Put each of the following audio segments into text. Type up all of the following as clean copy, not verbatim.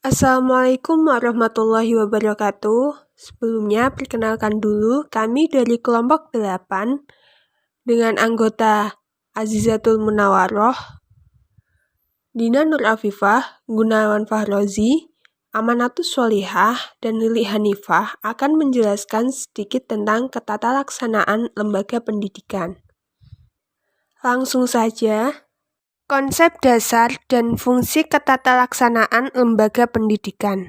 Assalamualaikum warahmatullahi wabarakatuh. Sebelumnya, perkenalkan dulu kami dari kelompok 8 dengan anggota Azizatul Munawaroh, Dina Nur Afifah, Gunawan Fahrozi, Amanatus Sholihah, dan Lili Hanifah akan menjelaskan sedikit tentang ketatalaksanaan lembaga pendidikan. Langsung saja. Konsep dasar dan fungsi ketatalaksanaan lembaga pendidikan.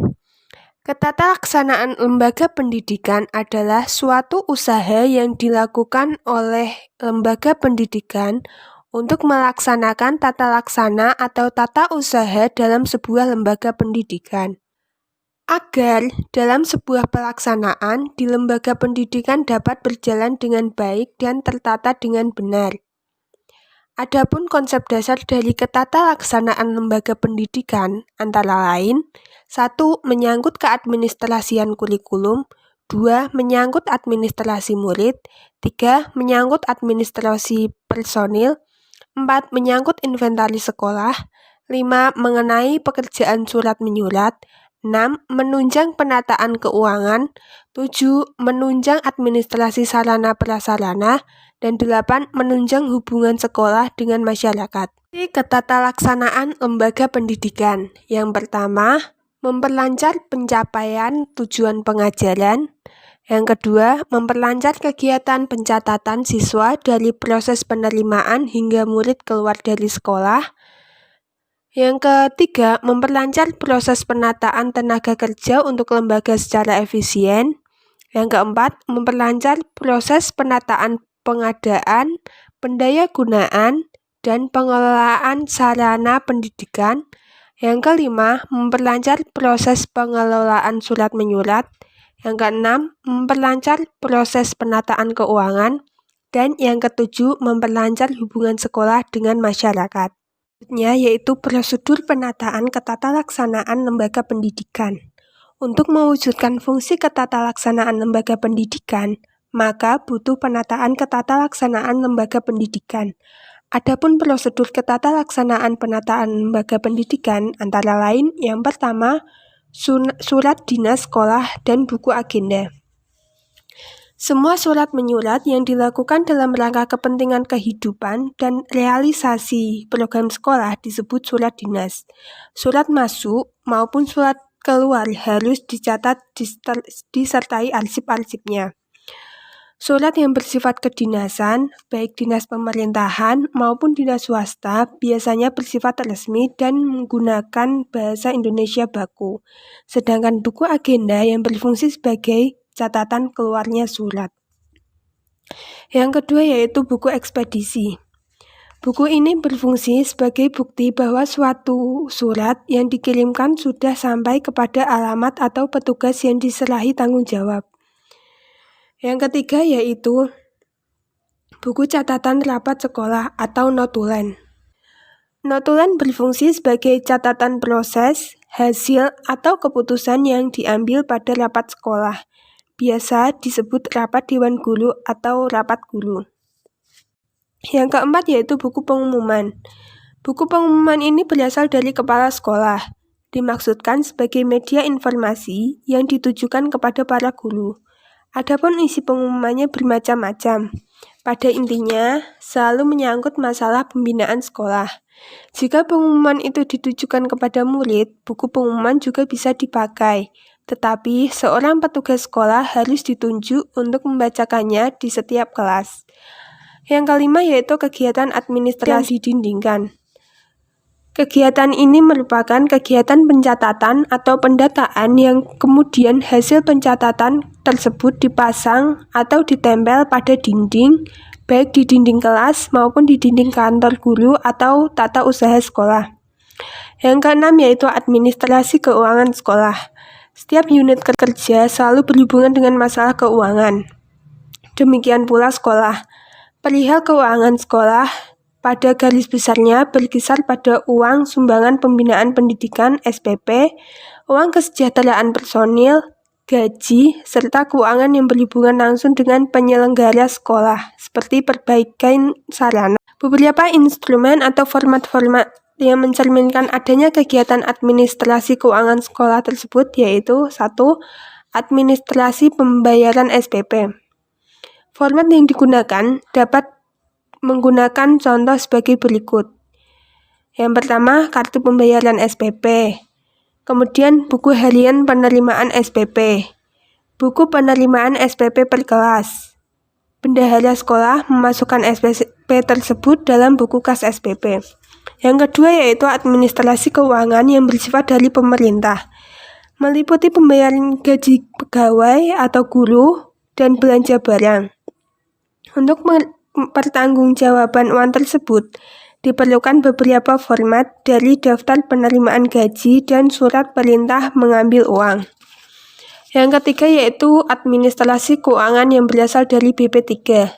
Ketatalaksanaan lembaga pendidikan adalah suatu usaha yang dilakukan oleh lembaga pendidikan untuk melaksanakan tata laksana atau tata usaha dalam sebuah lembaga pendidikan. Agar dalam sebuah pelaksanaan di lembaga pendidikan dapat berjalan dengan baik dan tertata dengan benar. Adapun konsep dasar dari ketatalaksanaan lembaga pendidikan antara lain 1. Menyangkut keadministrasian kurikulum, 2. Menyangkut administrasi murid, 3. Menyangkut administrasi personil, 4. Menyangkut inventaris sekolah, 5. Mengenai pekerjaan surat menyurat, 6. Menunjang penataan keuangan, 7. Menunjang administrasi sarana prasarana, dan 8. Menunjang hubungan sekolah dengan masyarakat. Ketatalaksanaan lembaga pendidikan. Yang pertama, memperlancar pencapaian tujuan pengajaran. Yang kedua, memperlancar kegiatan pencatatan siswa dari proses penerimaan hingga murid keluar dari sekolah. Yang ketiga, memperlancar proses penataan tenaga kerja untuk lembaga secara efisien. Yang keempat, memperlancar proses penataan pengadaan, pendayagunaan, dan pengelolaan sarana pendidikan. Yang kelima, memperlancar proses pengelolaan surat menyurat. Yang keenam, memperlancar proses penataan keuangan. Dan yang ketujuh, memperlancar hubungan sekolah dengan masyarakat. Selanjutnya yaitu prosedur penataan ketatalaksanaan lembaga pendidikan. Untuk mewujudkan fungsi ketatalaksanaan lembaga pendidikan, maka butuh penataan ketatalaksanaan lembaga pendidikan. Adapun prosedur ketatalaksanaan penataan lembaga pendidikan antara lain yang pertama, surat dinas sekolah dan buku agenda. Semua surat menyurat yang dilakukan dalam rangka kepentingan kehidupan dan realisasi program sekolah disebut surat dinas. Surat masuk maupun surat keluar harus dicatat disertai arsip-arsipnya. Surat yang bersifat kedinasan, baik dinas pemerintahan maupun dinas swasta, biasanya bersifat resmi dan menggunakan bahasa Indonesia baku. Sedangkan buku agenda yang berfungsi sebagai catatan keluarnya surat. Yang kedua yaitu buku ekspedisi. Buku ini berfungsi sebagai bukti bahwa suatu surat yang dikirimkan sudah sampai kepada alamat atau petugas yang diserahi tanggung jawab. Yang ketiga yaitu buku catatan rapat sekolah atau notulen. Notulen berfungsi sebagai catatan proses, hasil, atau keputusan yang diambil pada rapat sekolah. Biasa disebut rapat dewan guru atau rapat guru. Yang keempat yaitu buku pengumuman. Buku pengumuman ini berasal dari kepala sekolah. Dimaksudkan sebagai media informasi yang ditujukan kepada para guru. Adapun isi pengumumannya bermacam-macam. Pada intinya, selalu menyangkut masalah pembinaan sekolah. Jika pengumuman itu ditujukan kepada murid, buku pengumuman juga bisa dipakai. Tetapi, seorang petugas sekolah harus ditunjuk untuk membacakannya di setiap kelas. Yang kelima yaitu kegiatan administrasi didindingkan. Kegiatan ini merupakan kegiatan pencatatan atau pendataan yang kemudian hasil pencatatan tersebut dipasang atau ditempel pada dinding, baik di dinding kelas maupun di dinding kantor guru atau tata usaha sekolah. Yang keenam yaitu administrasi keuangan sekolah. Setiap unit kerja selalu berhubungan dengan masalah keuangan. Demikian pula sekolah. Perihal keuangan sekolah, pada garis besarnya berkisar pada uang sumbangan pembinaan pendidikan SPP, uang kesejahteraan personil, gaji, serta keuangan yang berhubungan langsung dengan penyelenggara sekolah, seperti perbaikan sarana. Beberapa instrumen atau format-format yang mencerminkan adanya kegiatan administrasi keuangan sekolah tersebut, yaitu 1. Administrasi pembayaran SPP. Format yang digunakan dapat menggunakan contoh sebagai berikut. Yang pertama, kartu pembayaran SPP. Kemudian buku harian penerimaan SPP. Buku penerimaan SPP per kelas. Bendahara sekolah memasukkan SPP tersebut dalam buku kas SPP. Yang kedua yaitu administrasi keuangan yang bersifat dari pemerintah, meliputi pembayaran gaji pegawai atau guru dan belanja barang. Untuk pertanggungjawaban uang tersebut, diperlukan beberapa format dari daftar penerimaan gaji dan surat perintah mengambil uang. Yang ketiga yaitu administrasi keuangan yang berasal dari BP3.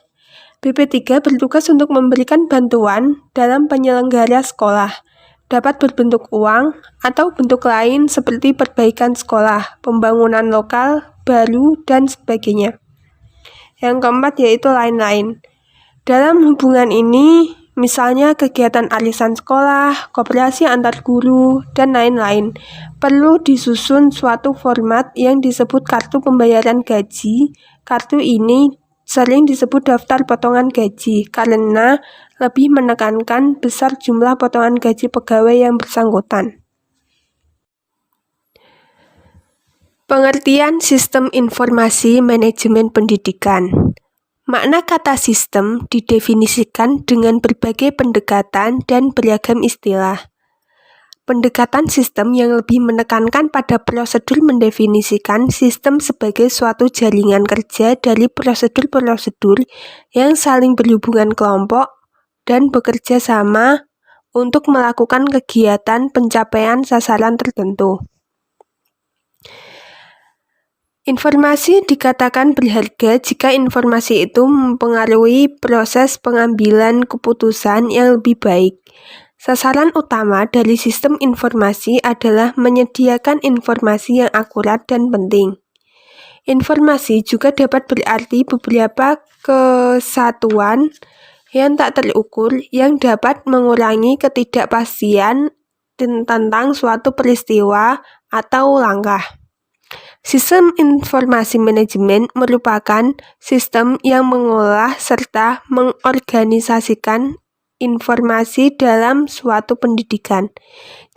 BP3 bertugas untuk memberikan bantuan dalam penyelenggara sekolah. Dapat berbentuk uang atau bentuk lain seperti perbaikan sekolah, pembangunan lokal, baru, dan sebagainya. Yang keempat yaitu lain-lain. Dalam hubungan ini, misalnya kegiatan arisan sekolah, koperasi antar guru, dan lain-lain, perlu disusun suatu format yang disebut kartu pembayaran gaji. Kartu ini sering disebut daftar potongan gaji karena lebih menekankan besar jumlah potongan gaji pegawai yang bersangkutan. Pengertian sistem informasi manajemen pendidikan. Makna kata sistem didefinisikan dengan berbagai pendekatan dan beragam istilah. Pendekatan sistem yang lebih menekankan pada prosedur mendefinisikan sistem sebagai suatu jaringan kerja dari prosedur-prosedur yang saling berhubungan kelompok dan bekerja sama untuk melakukan kegiatan pencapaian sasaran tertentu. Informasi dikatakan berharga jika informasi itu mempengaruhi proses pengambilan keputusan yang lebih baik. Sasaran utama dari sistem informasi adalah menyediakan informasi yang akurat dan penting. Informasi juga dapat berarti beberapa kesatuan yang tak terukur yang dapat mengurangi ketidakpastian tentang suatu peristiwa atau langkah. Sistem informasi manajemen merupakan sistem yang mengolah serta mengorganisasikan informasi dalam suatu pendidikan.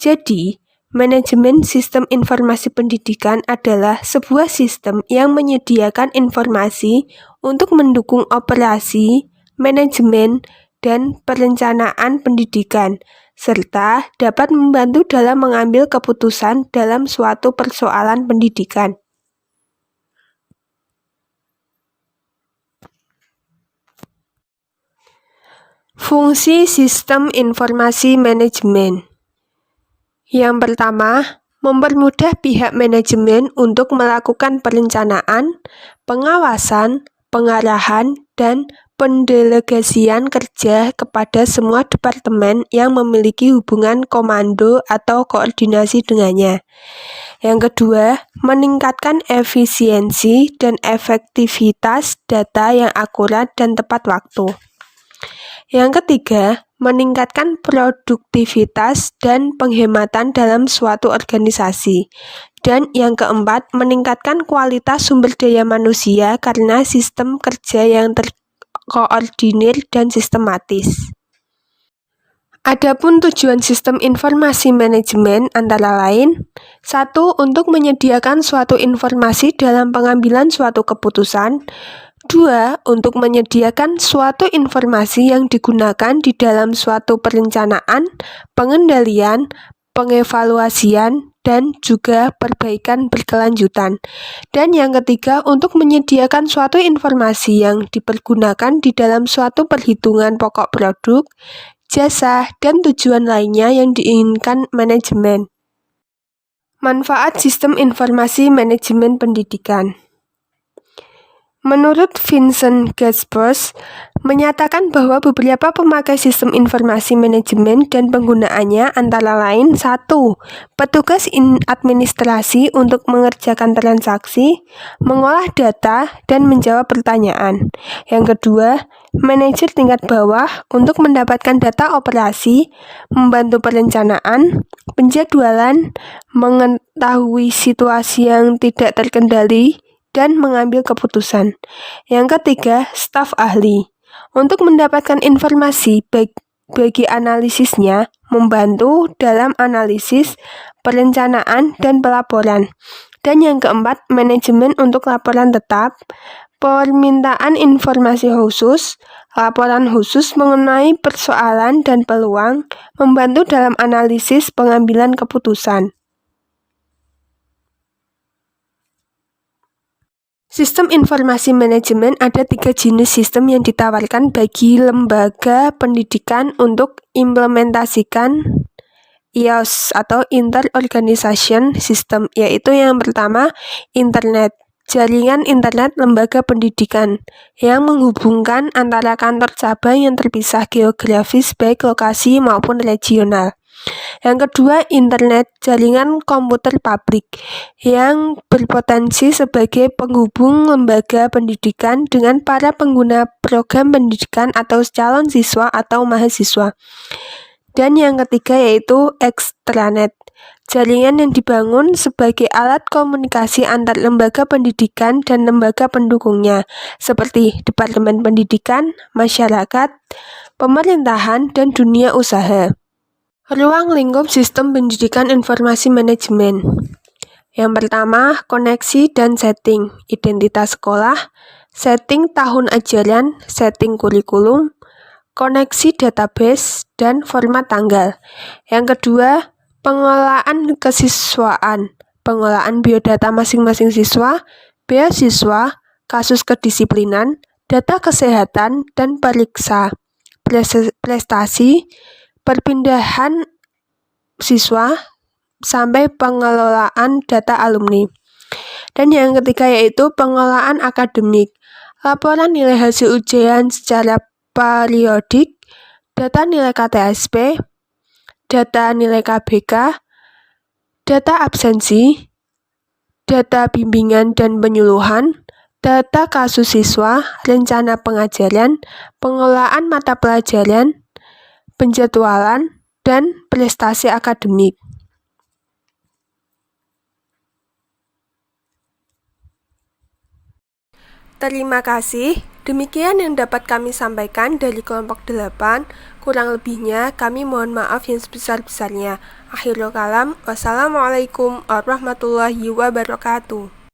Jadi, manajemen sistem informasi pendidikan adalah sebuah sistem yang menyediakan informasi untuk mendukung operasi, manajemen, dan perencanaan pendidikan, serta dapat membantu dalam mengambil keputusan dalam suatu persoalan pendidikan. Fungsi sistem informasi manajemen. Yang pertama, mempermudah pihak manajemen untuk melakukan perencanaan, pengawasan, pengarahan, dan pendelegasian kerja kepada semua departemen yang memiliki hubungan komando atau koordinasi dengannya. Yang kedua, meningkatkan efisiensi dan efektivitas data yang akurat dan tepat waktu. Yang ketiga, meningkatkan produktivitas dan penghematan dalam suatu organisasi. Dan yang keempat, meningkatkan kualitas sumber daya manusia karena sistem kerja yang terkoordinir dan sistematis. Adapun tujuan sistem informasi manajemen antara lain: 1. Untuk menyediakan suatu informasi dalam pengambilan suatu keputusan. 2. Untuk menyediakan suatu informasi yang digunakan di dalam suatu perencanaan, pengendalian, pengevaluasian, dan juga perbaikan berkelanjutan. Dan yang ketiga, untuk menyediakan suatu informasi yang dipergunakan di dalam suatu perhitungan pokok produk, jasa, dan tujuan lainnya yang diinginkan manajemen. Manfaat sistem informasi manajemen pendidikan. Menurut Vincent Gaspers, menyatakan bahwa beberapa pemakai sistem informasi manajemen dan penggunaannya antara lain 1. Petugas administrasi untuk mengerjakan transaksi, mengolah data, dan menjawab pertanyaan. Yang kedua, manajer tingkat bawah untuk mendapatkan data operasi, membantu perencanaan, penjadwalan, mengetahui situasi yang tidak terkendali, dan mengambil keputusan. Yang ketiga, staf ahli. Untuk mendapatkan informasi bagi analisisnya, membantu dalam analisis, perencanaan, dan pelaporan. Dan yang keempat, manajemen untuk laporan tetap, permintaan informasi khusus, laporan khusus mengenai persoalan dan peluang, membantu dalam analisis pengambilan keputusan. Sistem informasi manajemen ada 3 jenis sistem yang ditawarkan bagi lembaga pendidikan untuk implementasikan IOS atau Inter-Organization System, yaitu yang pertama, internet. Jaringan internet lembaga pendidikan yang menghubungkan antara kantor cabang yang terpisah geografis baik lokasi maupun regional. Yang kedua, internet jaringan komputer publik yang berpotensi sebagai penghubung lembaga pendidikan dengan para pengguna program pendidikan atau calon siswa atau mahasiswa. Dan yang ketiga yaitu extranet, jaringan yang dibangun sebagai alat komunikasi antar lembaga pendidikan dan lembaga pendukungnya, seperti Departemen Pendidikan, masyarakat, pemerintahan, dan dunia usaha. Ruang lingkup sistem pendidikan informasi manajemen. Yang pertama, koneksi dan setting, identitas sekolah, setting tahun ajaran, setting kurikulum, koneksi database, dan format tanggal. Yang kedua, pengelolaan kesiswaan, pengelolaan biodata masing-masing siswa, beasiswa, kasus kedisiplinan, data kesehatan, dan periksa prestasi, perpindahan siswa, sampai pengelolaan data alumni. Dan yang ketiga yaitu pengelolaan akademik, laporan nilai hasil ujian secara periodik, data nilai KTSP, data nilai KBK, data absensi, data bimbingan dan penyuluhan, data kasus siswa, rencana pengajaran, pengelolaan mata pelajaran, penjadwalan, dan prestasi akademik. Terima kasih. Demikian yang dapat kami sampaikan dari kelompok 8. Kurang lebihnya kami mohon maaf yang sebesar-besarnya. Akhirul kalam. Wassalamualaikum warahmatullahi wabarakatuh.